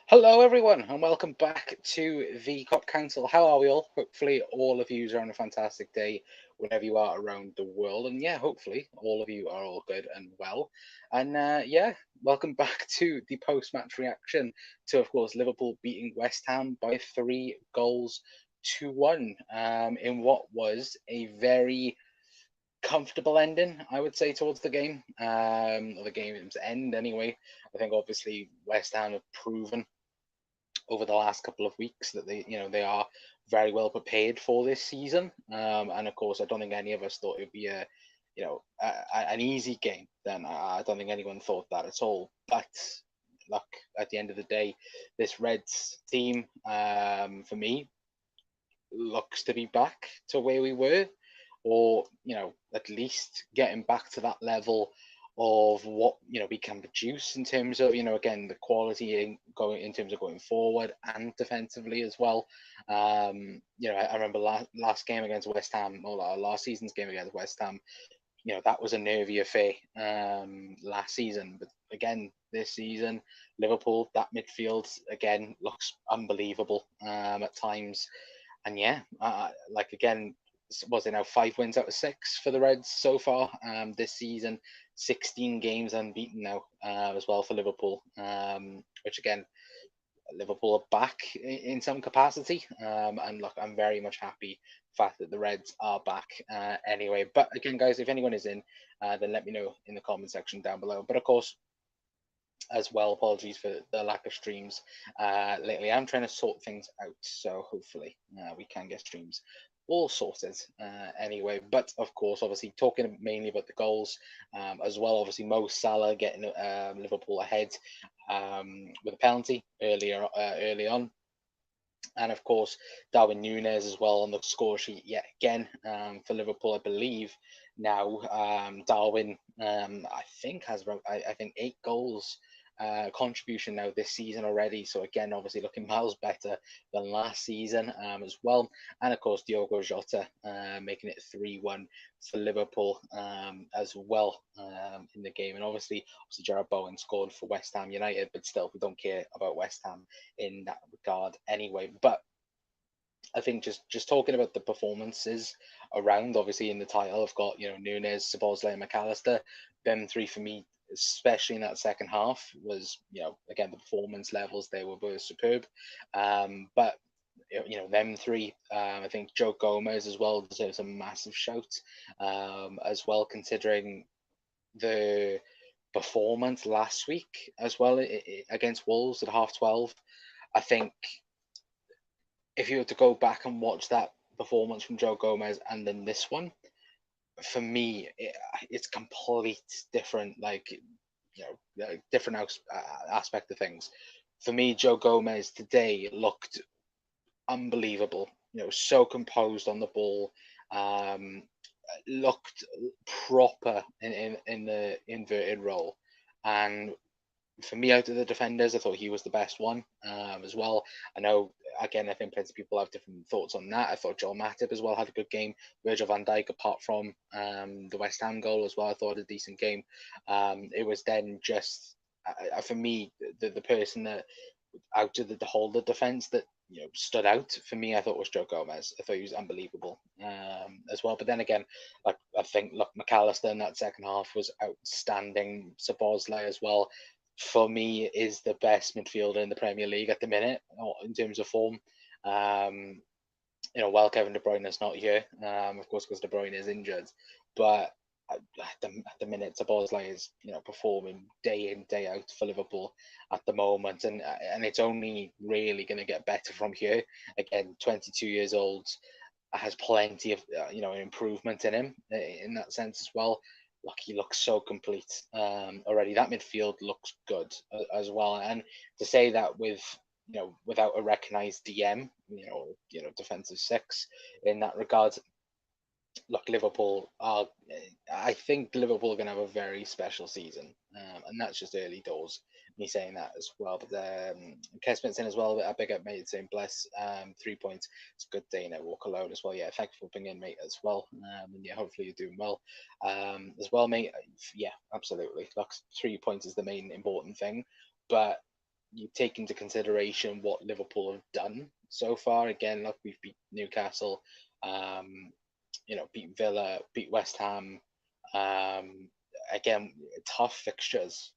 Hello, everyone, and welcome back to the COP Council. How are we all? Hopefully, all of you are on a fantastic day wherever you are around the world. And yeah, hopefully, all of you are all good and well. And yeah, welcome back to the post match reaction to, of course, Liverpool beating West Ham by 3 goals to 1 in what was a very comfortable ending, I would say, towards the game, or the game's end anyway. I think obviously West Ham have proven over the last couple of weeks that they are very well prepared for this season. And of course, I don't think any of us thought it would be an easy game. Then I don't think anyone thought that at all. But look, at the end of the day, this Reds team, for me, looks to be back to where we were, or at least getting back to that level of what we can produce in terms of again the quality in terms of going forward and defensively as well. I remember last game against West Ham, or last season's game against West Ham. That was a nervy affair last season, but again this season, Liverpool, that midfield again looks unbelievable at times. And yeah, like again, was it now 5 wins out of 6 for the Reds so far this season? 16 games unbeaten now as well for Liverpool, which again, Liverpool are back in some capacity. And look, I'm very much happy fact that the Reds are back anyway. But again, guys, if anyone is in, then let me know in the comment section down below. But of course, as well, apologies for the lack of streams lately. I'm trying to sort things out, so hopefully we can get streams all sorted anyway. But of course, obviously talking mainly about the goals as well. Obviously, Mo Salah getting Liverpool ahead with a penalty early on. And of course, Darwin Núñez as well on the score sheet yet again for Liverpool, I believe. Now, Darwin, I think, has about, I think, 8 goals contribution now this season already. So again, obviously looking miles better than last season as well. And of course, Diogo Jota making it 3-1 for Liverpool as well in the game. And obviously Jarrod Bowen scored for West Ham United, but still, we don't care about West Ham in that regard anyway. But I think just talking about the performances around, obviously in the title, I've got Núñez, Szoboszlai, and McAllister. Them three for me, especially in that second half, was again the performance levels they were superb. But them three, I think Joe Gomez as well deserves a massive shout as well, considering the performance last week as well against Wolves at half 12. I think if you were to go back and watch that performance from Joe Gomez and then this one, for me, it's complete different, different aspect of things. For me, Joe Gomez today looked unbelievable. So composed on the ball, looked proper in the inverted role, and for me, out of the defenders, I thought he was the best one as well. I know, again, I think plenty of people have different thoughts on that. I thought Joel Matip as well had a good game. Virgil van Dijk, apart from the West Ham goal as well, I thought a decent game. It was then just, for me, the person that out of the whole of the defence that stood out for me, I thought was Joe Gomez. I thought he was unbelievable as well. But then again, like I think, look, McAllister in that second half was outstanding. Szoboszlai as well, for me, is the best midfielder in the Premier League at the minute in terms of form. While Kevin De Bruyne is not here, of course, because De Bruyne is injured, but at the minute, Szoboszlai is performing day in day out for Liverpool at the moment, and it's only really going to get better from here. Again, 22 years old, has plenty of improvement in him in that sense as well. Like, he looks so complete already. That midfield looks good as well, and to say that without a recognised DM, defensive six in that regard. Look, Liverpool are. I think Liverpool are going to have a very special season, and that's just early doors. Me saying that as well, but Kesmet's in as well. A big up, mate. Saying bless. 3 points. It's a good day, walk alone as well. Yeah, thank you for being in, mate, as well. And yeah, hopefully you're doing well as well, mate. Yeah, absolutely. Look, 3 points is the main important thing, but you take into consideration what Liverpool have done so far. Again, look, we've beat Newcastle, beat Villa, beat West Ham. Um, again, tough fixtures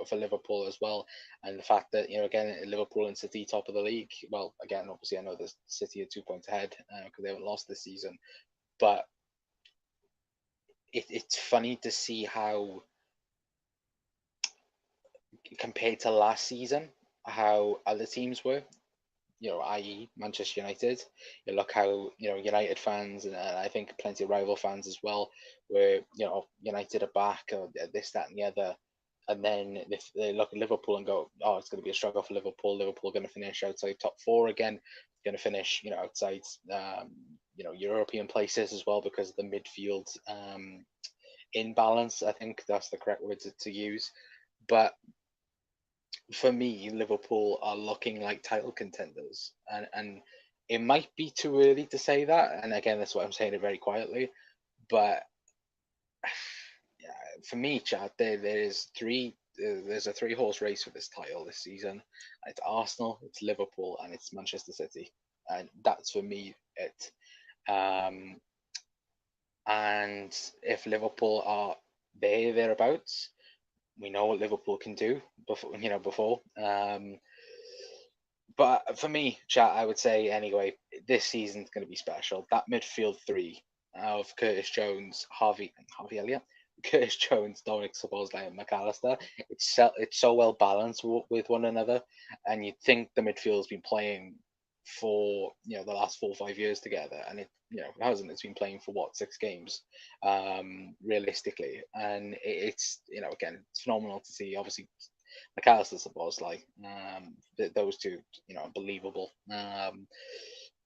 for Liverpool as well, and the fact that again Liverpool and City top of the league. Well, again, obviously I know the City are 2 points ahead because they haven't lost this season, but it's funny to see how, compared to last season, how other teams were, i.e. Manchester United. You look how, United fans, and I think plenty of rival fans as well, were, United are back, or this, that, and the other. And then if they look at Liverpool and go, oh, it's going to be a struggle for Liverpool. Liverpool going to finish outside top four again. Going to finish, outside, European places as well because of the midfield imbalance. I think that's the correct word to use. But for me, Liverpool are looking like title contenders, and it might be too early to say that. And again, that's why I'm saying it very quietly. But for me, Chad, there's a three-horse race for this title this season. It's Arsenal, it's Liverpool, and it's Manchester City, and that's for me it. And if Liverpool are thereabouts, we know what Liverpool can do before. But for me, chat, I would say anyway, this season's going to be special. That midfield three of Curtis Jones, Harvey Elliott, Curtis Jones, Dominic Szoboszlai, and McAllister. It's so well balanced with one another, and you'd think the midfield's been playing for the last 4 or 5 years together, and it hasn't. It's been playing for what, 6 games, realistically, and it's again, it's phenomenal to see. Obviously, McAllister Szoboszlai, those two, unbelievable.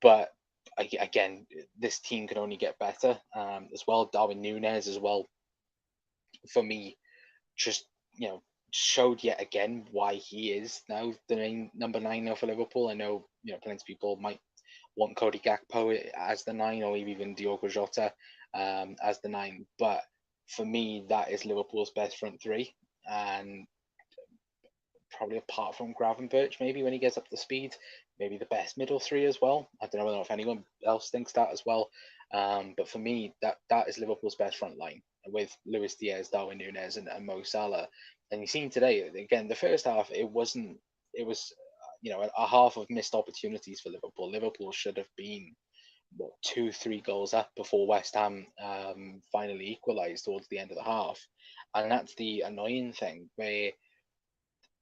But again, this team can only get better as well. Darwin Núñez as well, for me, just showed yet again why he is now the number 9 now for Liverpool. I know plenty of people might want Cody Gakpo as the 9, or even Diogo Jota as the 9, but for me that is Liverpool's best front three, and probably apart from Gravenberch, maybe when he gets up to speed, maybe the best middle three as well. I don't know if anyone else thinks that as well. But for me, that is Liverpool's best front line with Luis Diaz, Darwin Núñez, and Mo Salah. And you've seen today, again, the first half, it was a half of missed opportunities for Liverpool. Liverpool should have been 2-3 goals up before West Ham finally equalised towards the end of the half. And that's the annoying thing, where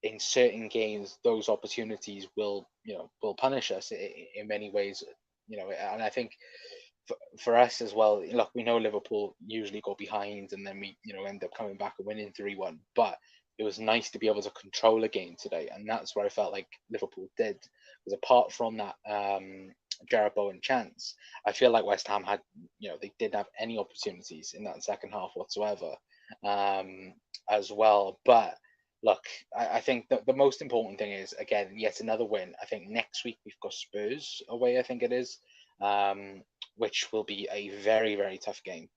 in certain games those opportunities will punish us in many ways, and I think for us as well, look, we know Liverpool usually go behind and then we end up coming back and winning 3-1, but it was nice to be able to control a game today, and that's where I felt like Liverpool did, because apart from that Jarrod Bowen chance, I feel like West Ham had, they didn't have any opportunities in that second half whatsoever, as well. But look, I think the most important thing is, again, yet another win. I think next week we've got Spurs away, I think it is, which will be a very, very tough game.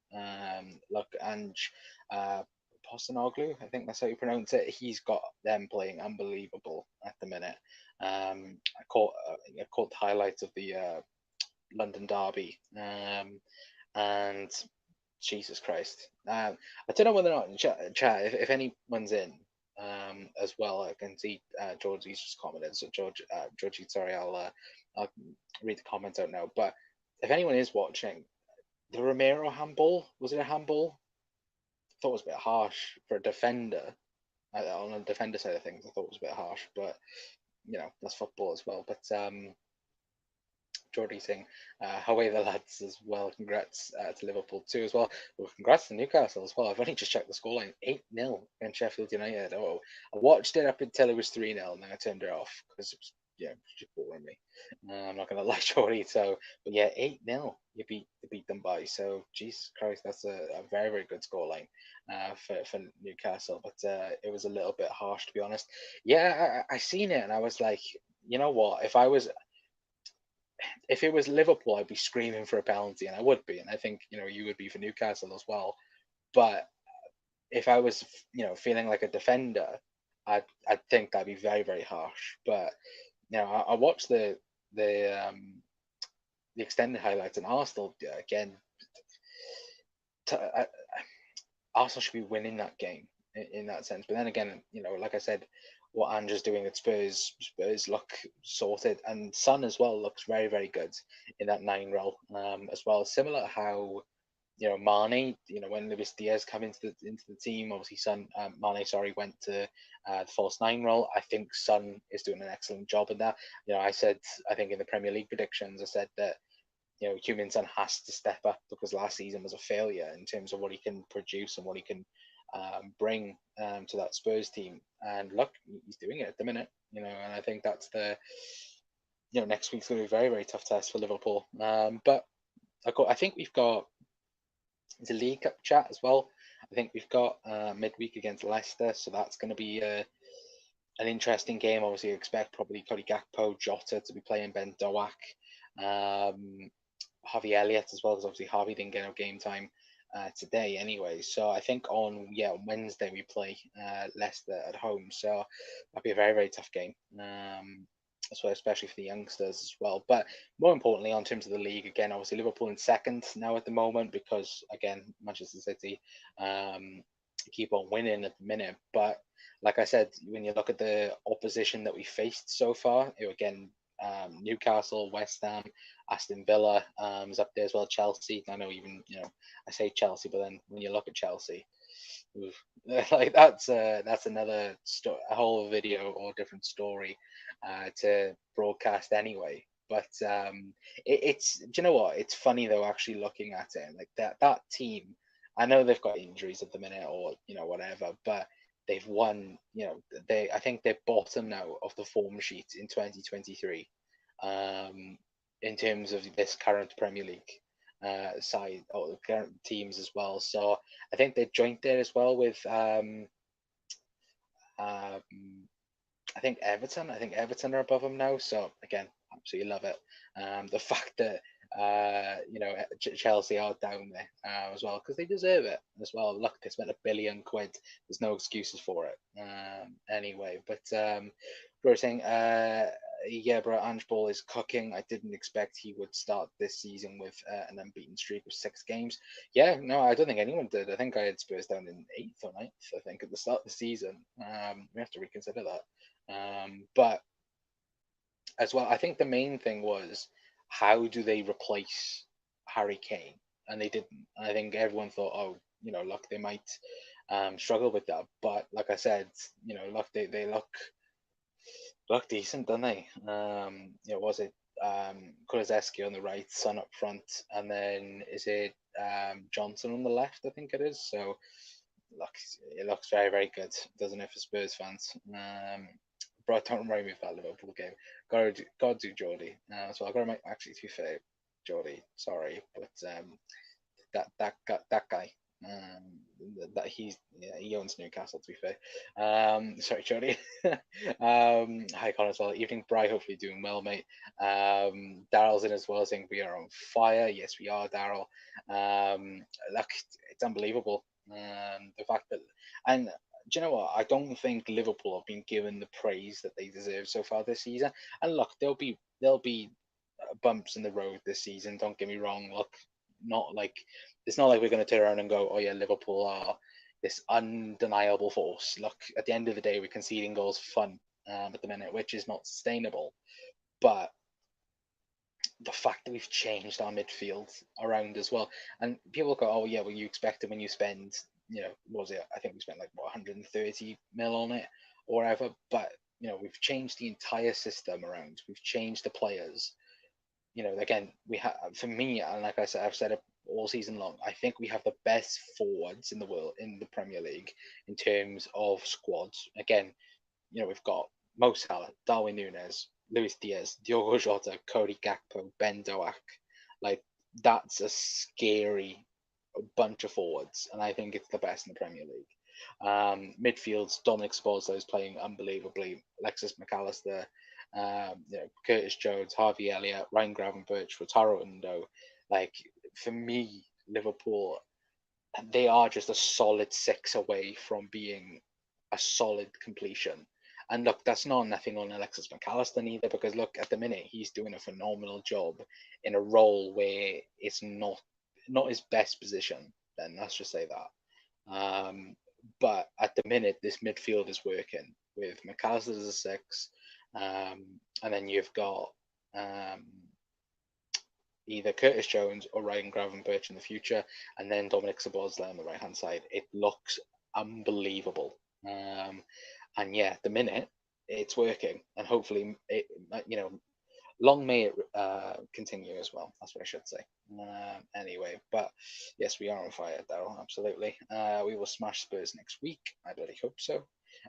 Look, and Postanoglu, I think that's how you pronounce it. He's got them playing unbelievable at the minute. I caught the highlights of the London derby, and Jesus Christ, I don't know whether or not chat if anyone's in. As well, I can see Georgie's just commented. So Georgie, sorry, I'll read the comments out now. But if anyone is watching, the Romero handball, was it a handball? I thought it was a bit harsh for a defender. On the defender side of things, I thought it was a bit harsh, but that's football as well. But Geordie saying, away the lads as well. Congrats to Liverpool too as well. Well, congrats to Newcastle as well. I've only just checked the scoreline. 8-0 against Sheffield United. Oh, I watched it up until it was 3-0, and then I turned it off because it was just boring me. I'm not gonna lie, Geordie. So, but yeah, 8-0 you beat them by. So Jesus Christ, that's a very, very good scoreline for Newcastle. But it was a little bit harsh, to be honest. Yeah, I seen it and I was like, you know what? If it was Liverpool, I'd be screaming for a penalty, and I would be, and I think you would be for Newcastle as well. But if I was feeling like a defender, I think that'd be very, very harsh. But I watched the um the extended highlights, and Arsenal again. T- I, Arsenal should be winning that game in that sense. But then again, like I said, what Ange's doing at Spurs look sorted, and Son as well looks very, very good in that 9 role as well. Similar to how Mane, when Luis Diaz come into the team, obviously Mane, sorry, went to the false 9 role. I think Son is doing an excellent job in that. I said, I think in the Premier League predictions, I said that Heung-min Son has to step up because last season was a failure in terms of what he can produce and what he can bring to that Spurs team. And look, he's doing it at the minute, and I think that's next week's going to be a very, very tough test for Liverpool. But I think we've got the League Cup chat as well. I think we've got midweek against Leicester, so that's going to be an interesting game. Obviously, you expect probably Cody Gakpo, Jota to be playing Ben Doak. Harvey Elliott as well, because obviously Harvey didn't get no game time today anyway. So I think on Wednesday we play Leicester at home. So that'll be a very, very tough game. So especially for the youngsters as well. But more importantly, on terms of the league, again, obviously Liverpool in second now at the moment because again Manchester City keep on winning at the minute. But like I said, when you look at the opposition that we faced so far, again Newcastle, West Ham, Aston Villa is up there as well. Chelsea. I know even I say Chelsea, but then when you look at Chelsea, like that's another a whole video or different story to broadcast anyway. But it's do you know what? It's funny though actually looking at it like that team. I know they've got injuries at the minute or whatever, but they've won. I think they're bottom now of the form sheet in 2023, in terms of this current Premier League side or the current teams as well. So I think they're joint there as well with um, I think Everton. I think Everton are above them now. So again, absolutely love it. The fact that Chelsea are down there as well because they deserve it as well. Look, they spent £1 billion. There's no excuses for it. Anyway, but we were saying, yeah, bro, Ange Ball is cooking. I didn't expect he would start this season with an unbeaten streak of 6 games. Yeah, no, I don't think anyone did. I think I had Spurs down in 8th or 9th, I think, at the start of the season. We have to reconsider that. But as well, I think the main thing was how do they replace Harry Kane? And they didn't. I think everyone thought, oh, look, they might struggle with that. But like I said, look, they look decent, don't they? Was it Kulusevski on the right, Son up front, and then is it Johnson on the left? I think it is. So look, it looks very, very good, doesn't it, for Spurs fans? Bro, don't remind me of that Liverpool game. Gotta do Geordie. So I gotta make actually to be fair, Geordie. Sorry, but that guy. That he owns Newcastle. To be fair, sorry, Jody. Hi, Connor. As well. Evening, Bri. Hopefully doing well, mate. Daryl's in as well, saying we are on fire. Yes, we are, Daryl. Look, it's unbelievable. The fact that, and do you know what? I don't think Liverpool have been given the praise that they deserve so far this season. And look, there'll be bumps in the road this season. Don't get me wrong. Look, it's not like we're going to turn around and go, oh yeah, Liverpool are this undeniable force. Look, at the end of the day, we're conceding goals for fun at the minute, which is not sustainable. But the fact that we've changed our midfield around as well, and people go, oh yeah, well you expect it when you spend, what was it? I think we spent like 130 mil on it or whatever. But we've changed the entire system around. We've changed the players. Again, we have, for me, and like I said, I've said it all season long, I think we have the best forwards in the world in the Premier League in terms of squads. Again, we've got Mo Salah, Darwin Núñez, Luis Diaz, Diogo Jota, Cody Gakpo, Ben Doak. Like, that's a scary bunch of forwards, and I think it's the best in the Premier League. Midfields, Dominic Szoboszlai is playing unbelievably. Alexis McAllister, Curtis Jones, Harvey Elliott, Ryan Gravenberch, Wataru Endo. Like, for me, Liverpool, they are just a solid 6 away from being a solid completion. And look, that's not nothing on Alexis McAllister neither, because look, at the minute he's doing a phenomenal job in a role where it's not his best position. Then let's just say that. But at the minute, this midfield is working with McAllister as a six, and then you've got either Curtis Jones or Ryan Gravenberch in the future, and then Dominic Szoboszlai on the right hand side. It looks unbelievable. And yeah, at the minute it's working, and hopefully it, long may it continue as well. That's what I should say. Anyway, but yes, we are on fire, Daryl. Absolutely. We will smash Spurs next week. I bloody hope so.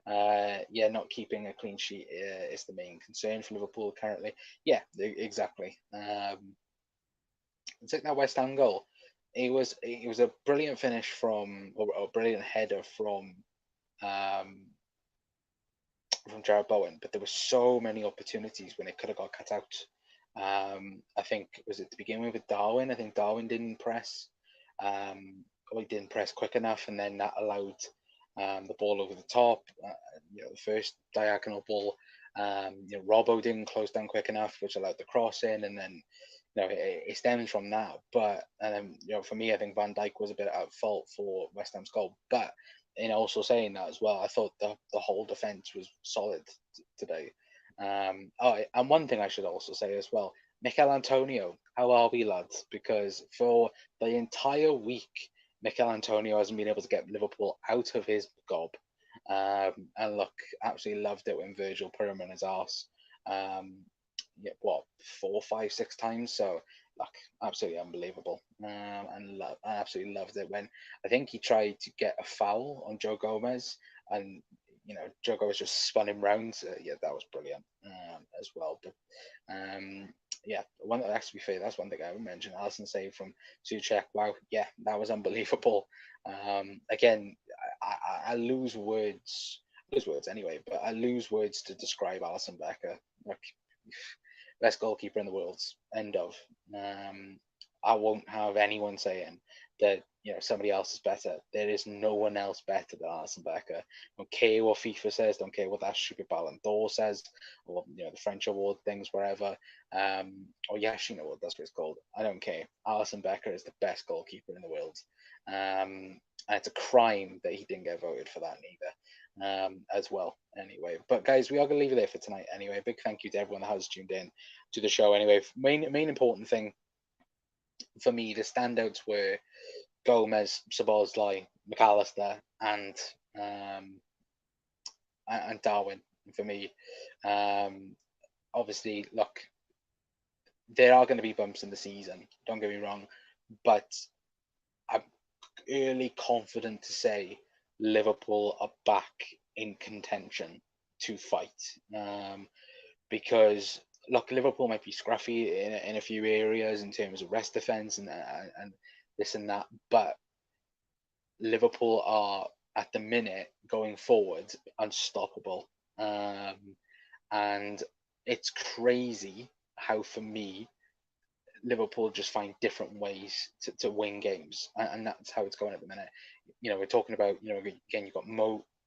Yeah, not keeping a clean sheet is the main concern for Liverpool currently. Yeah, exactly. It's like that West Ham goal. It was a brilliant finish or a brilliant header from Jared Bowen, but there were so many opportunities when it could have got cut out. I think was it to begin with Darwin. I think Darwin didn't press, or he didn't press quick enough, and then that allowed the ball over the top. The first diagonal ball. Robbo didn't close down quick enough, which allowed the cross in, and then it stems from that. But for me, I think Van Dijk was a bit at fault for West Ham's goal. But in also saying that as well, I thought the whole defense was solid today. And one thing I should also say as well, Mikel Antonio, how are we, lads? Because for the entire week, Mikel Antonio hasn't been able to get Liverpool out of his gob. And look, absolutely loved it when Virgil put him in his arse. 4, 5, 6 times. So, look, absolutely unbelievable. And I absolutely loved it when I think he tried to get a foul on Joe Gomez, and Joe Gomez just spun him round. Yeah, that was brilliant as well. But yeah, to be fair, that's one thing I would mention. Alisson save from Souček. Wow, yeah, that was unbelievable. Again, I lose words. Anyway, but I lose words to describe Alisson Becker. Like, best goalkeeper in the world. End of. I won't have anyone saying that somebody else is better. There is no one else better than Alisson Becker. Don't care what FIFA says. Don't care what that stupid Ballon d'Or says, or the French award things, wherever. Or yes, that's what it's called. I don't care. Alisson Becker is the best goalkeeper in the world. And it's a crime that he didn't get voted for that neither, as well. Anyway, but guys, we are going to leave it there for tonight. Anyway, big thank you to everyone that has tuned in to the show. Anyway, main important thing for me, the standouts were Gomez, Szoboszlai, McAllister, and Darwin. For me, obviously, look, there are going to be bumps in the season. Don't get me wrong, but I'm early confident to say Liverpool are back in contention to fight, because look, Liverpool might be scruffy in a few areas in terms of rest defense and this and that, but Liverpool are at the minute going forward unstoppable, and it's crazy how, for me, Liverpool just find different ways to win games, and that's how it's going at the minute. We're talking about, again, you've got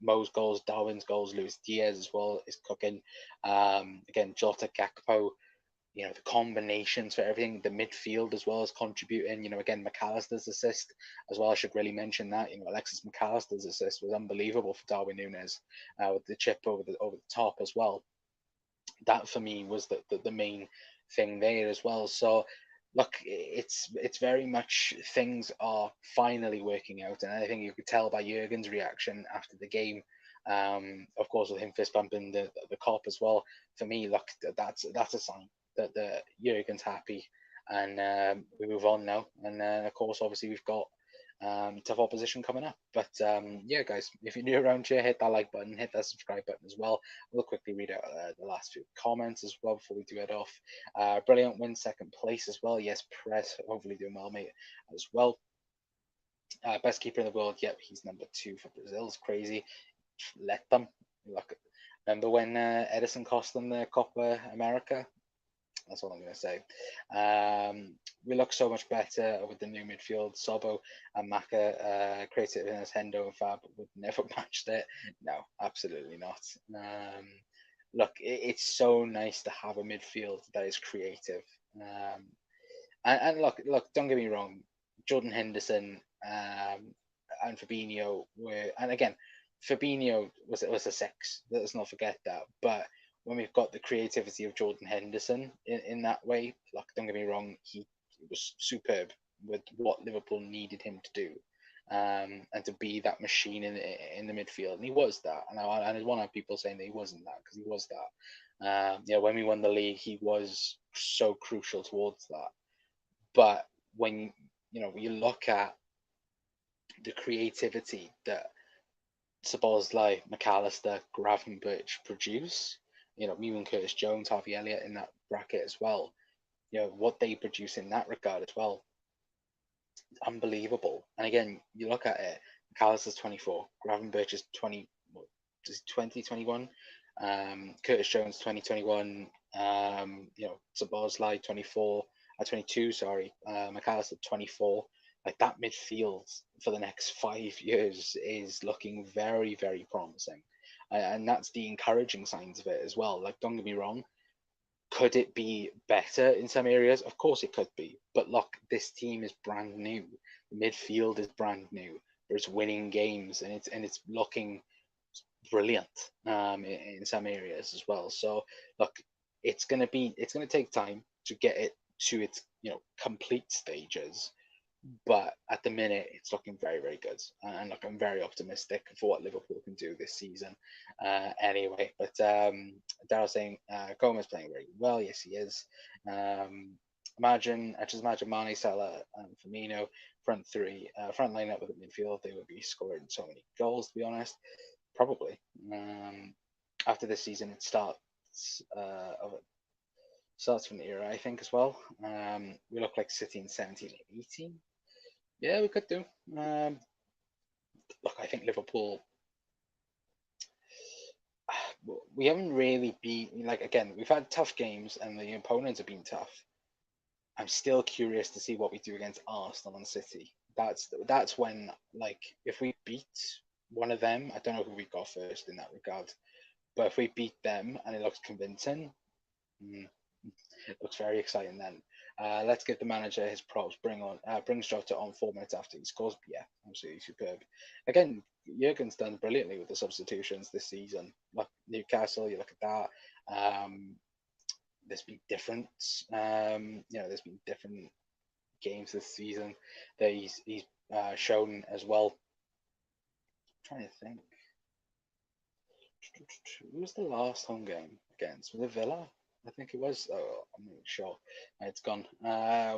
Mo's goals, Darwin's goals, Luis Diaz as well is cooking. Again, Jota, Gakpo, the combinations for everything, the midfield as well as contributing. Again, McAllister's assist as well. I should really mention that. Alexis McAllister's assist was unbelievable for Darwin Núñez, with the chip over the top as well. That for me was the main thing there as well. So look, it's very much things are finally working out, and I think you could tell by Jurgen's reaction after the game. Of course, with him fist bumping the cop as well. For me, look, that's a sign that the Jurgen's happy, and we move on now. And of course, obviously, we've got tough opposition coming up. But yeah, guys, if you're new around here, hit that like button, hit that subscribe button as well. We'll quickly read out the last few comments as well before we do it off. Brilliant win, second place as well. Yes, press, hopefully doing well, mate, as well. Best keeper in the world. Yep, he's number 2 for Brazil. It's crazy. Let them. Look, remember when Edison cost them the Copa America? That's all I'm going to say. We look so much better with the new midfield. Sobo and Maka, creativeness, Hendo and Fab would never match that. No, absolutely not. Look, it's so nice to have a midfield that is creative. And look, don't get me wrong. Jordan Henderson and Fabinho were, and again, Fabinho was a six. Let's not forget that. But when we've got the creativity of Jordan Henderson in that way, like, don't get me wrong, he was superb with what Liverpool needed him to do, and to be that machine in the midfield, and he was that. And I want to have people saying that he wasn't that, because he was that. Yeah, when we won the league, he was so crucial towards that. But when you look at the creativity that Szoboszlai, McAllister, Gravenberch produce, me and Curtis Jones, Harvey Elliott in that bracket as well, what they produce in that regard as well, unbelievable. And again, you look at it, McAllister's 24, Gravenberch is 20, is 2021, Curtis Jones 2021, Szoboszlai 24, 22, sorry, McAllister 24. Like, that midfield for the next 5 years is looking very, very promising. And that's the encouraging signs of it as well. Like, don't get me wrong, could it be better in some areas? Of course it could be. But look, this team is brand new. The midfield is brand new. It's winning games, and it's looking brilliant in some areas as well. So look, it's gonna take time to get it to its complete stages. But at the minute, it's looking very, very good. And look, I'm very optimistic for what Liverpool can do this season. Anyway, but Daryl saying Gomez playing very well. Yes, he is. I just imagine Mane, Salah, and Firmino front three, front line up with the midfield. They would be scoring so many goals. To be honest, probably. After this season, it starts from the era, I think, as well. We look like City in 17 and 18. Yeah, we could do. Look, I think Liverpool, we haven't really been, like, again, we've had tough games and the opponents have been tough. I'm still curious to see what we do against Arsenal and City. That's when, like, if we beat one of them, I don't know who we got first in that regard, but if we beat them and it looks convincing, it looks very exciting then. Let's give the manager his props. Brings Jota on 4 minutes after he scores. Yeah, absolutely superb. Again, Jurgen's done brilliantly with the substitutions this season. Look, Newcastle, you look at that. There's been different, there's been different games this season that he's shown as well. I'm trying to think. Who was the last home game against? Was it Villa? I think it was. Oh, I'm not sure. It's gone.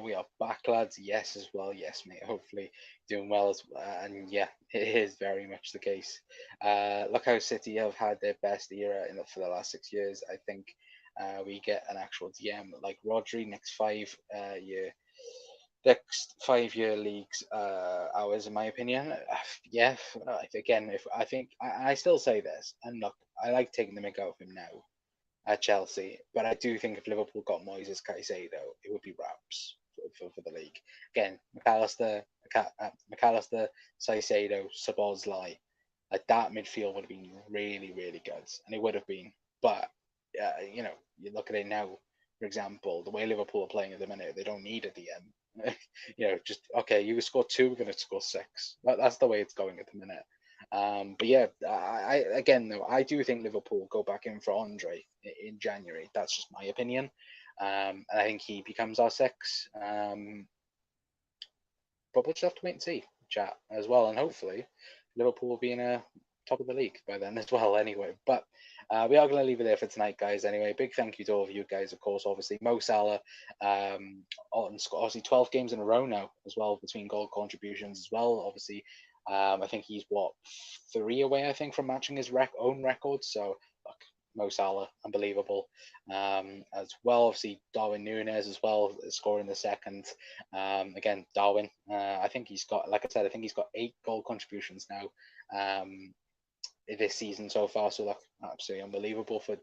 We are back, lads. Yes, as well. Yes, mate. Hopefully doing well as well. And yeah, it is very much the case. Look how City have had their best era for the last 6 years. I think we get an actual DM like Rodri next 5-year leagues ours, in my opinion. Yeah, again, if I think I still say this, and look, I like taking the mick out of him now at Chelsea, but I do think if Liverpool got Moises Caicedo, it would be wraps for the league. Again, McAllister, Caicedo, Szoboszlai, like, that midfield would have been really, really good, and it would have been. But you look at it now. For example, the way Liverpool are playing at the minute, they don't need a DM. Just okay. You score 2, we're going to score 6. That's the way it's going at the minute. But yeah, I do think Liverpool go back in for Andre in January. That's just my opinion. And I think he becomes our 6. But we'll just have to wait and see, chat, as well. And hopefully Liverpool will be in a top of the league by then as well anyway. But we are going to leave it there for tonight, guys. Anyway, big thank you to all of you guys, of course. Obviously, Mo Salah, obviously 12 games in a row now as well, between goal contributions as well. Obviously, I think he's 3 away, I think, from matching his own record. So look, Mo Salah, unbelievable. As well, obviously Darwin Núñez as well, scoring the second. Again, Darwin, I think he's got, like I said, I think he's got 8 goal contributions now this season so far. So look, absolutely unbelievable for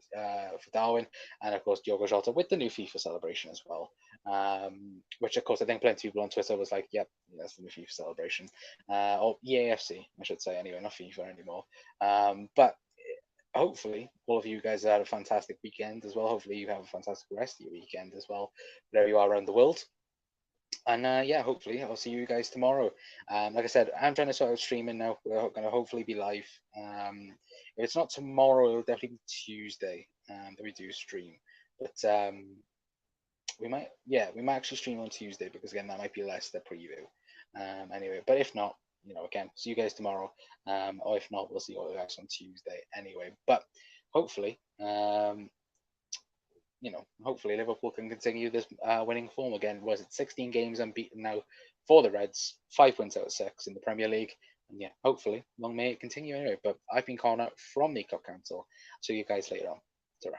Darwin, and of course Diogo Jota with the new FIFA celebration as well. Which of course I think plenty of people on Twitter was like, "Yep, that's the new FIFA celebration," or EAFC, I should say anyway, not FIFA anymore. But hopefully all of you guys had a fantastic weekend as well. Hopefully you have a fantastic rest of your weekend as well, wherever you are around the world. And yeah, hopefully I'll see you guys tomorrow. Like I said, I'm trying to sort out streaming now. We're going to hopefully be live. If it's not tomorrow, it'll definitely be Tuesday that we do stream. But we might actually stream on Tuesday because again, that might be less the preview. Anyway, but if not, again, see you guys tomorrow. Or if not, we'll see you guys on Tuesday anyway. But hopefully, hopefully Liverpool can continue this winning form again. Was it 16 games unbeaten now for the Reds, 5 wins out of 6 in the Premier League? And yeah, hopefully, long may it continue anyway. But I've been Connor from the Cup Council. See you guys later on. Ta-ra.